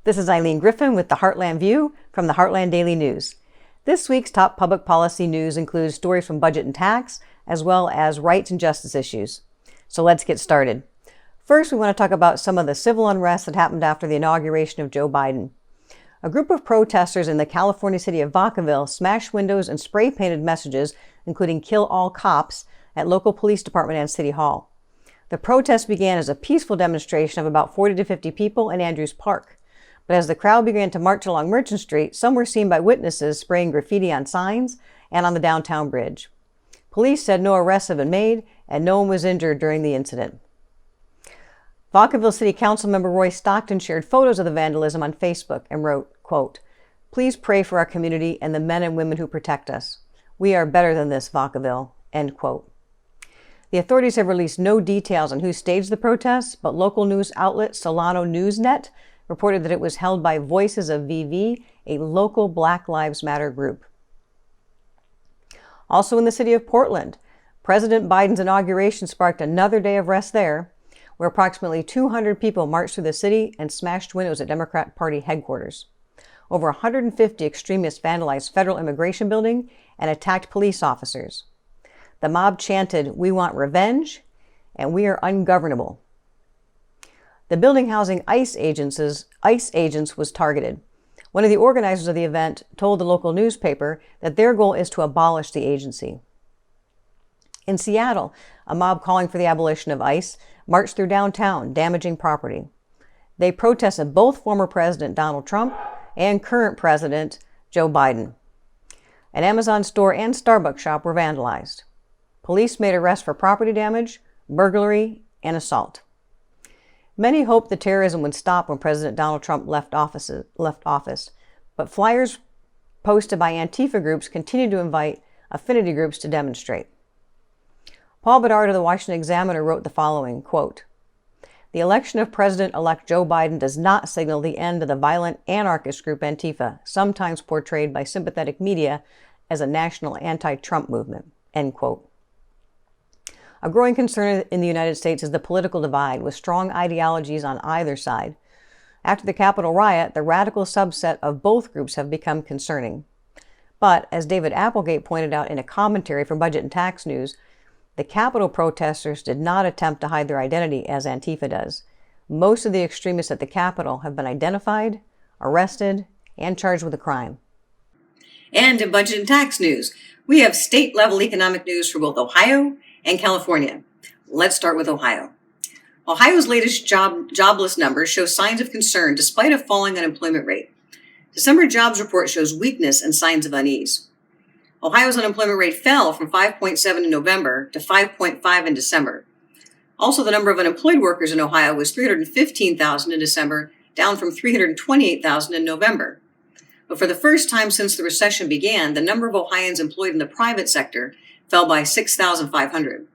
This is Eileen Griffin with the Heartland View from the Heartland Daily News. This week's top public policy news includes stories from budget and tax, as well as rights and justice issues. So let's get started. First, we want to talk about some of the civil unrest that happened after the inauguration of Joe Biden. A group of protesters in the California city of Vacaville smashed windows and spray-painted messages, including "Kill all cops," at local police department and city hall. The protest began as a peaceful demonstration of about 40 to 50 people in Andrews Park. But as the crowd began to march along Merchant Street, some were seen by witnesses spraying graffiti on signs and on the downtown bridge. Police said no arrests have been made and no one was injured during the incident. Vacaville City Council member Roy Stockton shared photos of the vandalism on Facebook and wrote, quote, "Please pray for our community and the men and women who protect us. We are better than this, Vacaville," end quote. The authorities have released no details on who staged the protests, but local news outlet Solano Newsnet reported that it was held by Voices of VV, a local Black Lives Matter group. Also in the city of Portland, President Biden's inauguration sparked another day of rest there, where approximately 200 people marched through the city and smashed windows at Democrat Party headquarters. Over 150 extremists vandalized federal immigration building and attacked police officers. The mob chanted, "We want revenge," and "We are ungovernable." The building housing ICE agents was targeted. One of the organizers of the event told the local newspaper that their goal is to abolish the agency. In Seattle, a mob calling for the abolition of ICE marched through downtown, damaging property. They protested both former President Donald Trump and current President Joe Biden. An Amazon store and Starbucks shop were vandalized. Police made arrests for property damage, burglary, and assault. Many hoped the terrorism would stop when President Donald Trump left office, but flyers posted by Antifa groups continued to invite affinity groups to demonstrate. Paul Bedard of the Washington Examiner wrote the following, quote, "The election of President-elect Joe Biden does not signal the end of the violent anarchist group Antifa, sometimes portrayed by sympathetic media as a national anti-Trump movement," end quote. A growing concern in the United States is the political divide, with strong ideologies on either side. After the Capitol riot, the radical subset of both groups have become concerning. But, as David Applegate pointed out in a commentary for Budget and Tax News, the Capitol protesters did not attempt to hide their identity as Antifa does. Most of the extremists at the Capitol have been identified, arrested, and charged with a crime. And in Budget and Tax News, we have state-level economic news for both Ohio and California. Let's start with Ohio. Ohio's latest jobless numbers show signs of concern despite a falling unemployment rate. December jobs report shows weakness and signs of unease. Ohio's unemployment rate fell from 5.7 in November to 5.5 in December. Also, the number of unemployed workers in Ohio was 315,000 in December, down from 328,000 in November. But for the first time since the recession began, the number of Ohioans employed in the private sector fell by 6,500.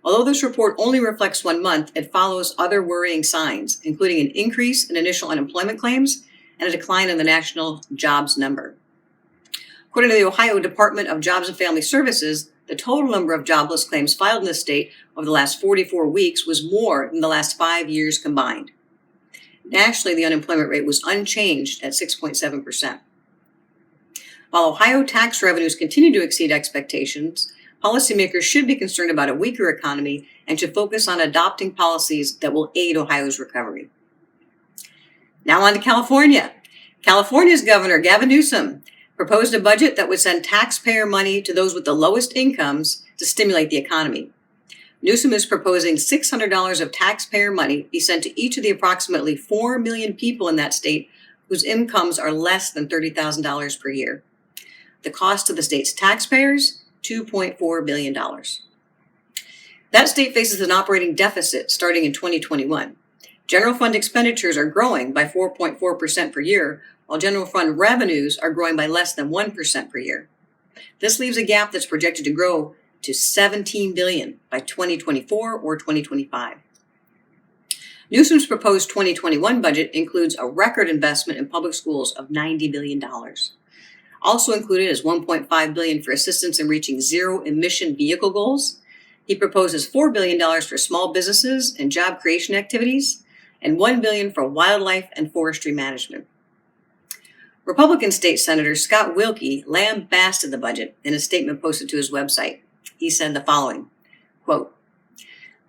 Although this report only reflects 1 month, it follows other worrying signs, including an increase in initial unemployment claims and a decline in the national jobs number. According to the Ohio Department of Jobs and Family Services, the total number of jobless claims filed in the state over the last 44 weeks was more than the last 5 years combined. Nationally, the unemployment rate was unchanged at 6.7%. While Ohio tax revenues continue to exceed expectations, policymakers should be concerned about a weaker economy and should focus on adopting policies that will aid Ohio's recovery. Now on to California. California's Governor Gavin Newsom proposed a budget that would send taxpayer money to those with the lowest incomes to stimulate the economy. Newsom is proposing $600 of taxpayer money be sent to each of the approximately 4 million people in that state whose incomes are less than $30,000 per year. The cost to the state's taxpayers, $2.4 billion. That state faces an operating deficit starting in 2021. General fund expenditures are growing by 4.4% per year, while general fund revenues are growing by less than 1% per year. This leaves a gap that's projected to grow to $17 billion by 2024 or 2025. Newsom's proposed 2021 budget includes a record investment in public schools of $90 billion. Also included is $1.5 billion for assistance in reaching zero-emission vehicle goals. He proposes $4 billion for small businesses and job creation activities, and $1 billion for wildlife and forestry management. Republican State Senator Scott Wilkie lambasted the budget in a statement posted to his website. He said the following, quote,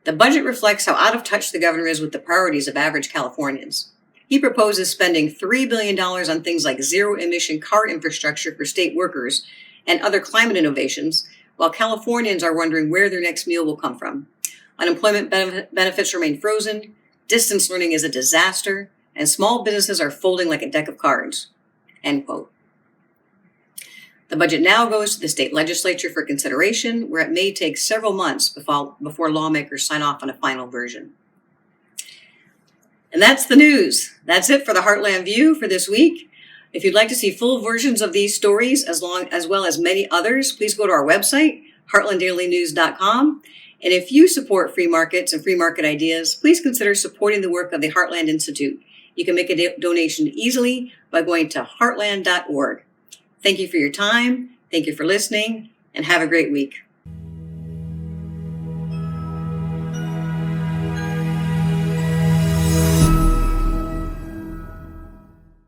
"The budget reflects how out of touch the governor is with the priorities of average Californians. He proposes spending $3 billion on things like zero-emission car infrastructure for state workers and other climate innovations, while Californians are wondering where their next meal will come from. Unemployment benefits remain frozen, distance learning is a disaster, and small businesses are folding like a deck of cards." End quote. The budget now goes to the state legislature for consideration, where it may take several months before lawmakers sign off on a final version. And that's the news. That's it for the Heartland View for this week. If you'd like to see full versions of these stories as well as many others, please go to our website, heartlanddailynews.com. And if you support free markets and free market ideas, please consider supporting the work of the Heartland Institute. You can make a donation easily by going to heartland.org. Thank you for your time. Thank you for listening, and have a great week.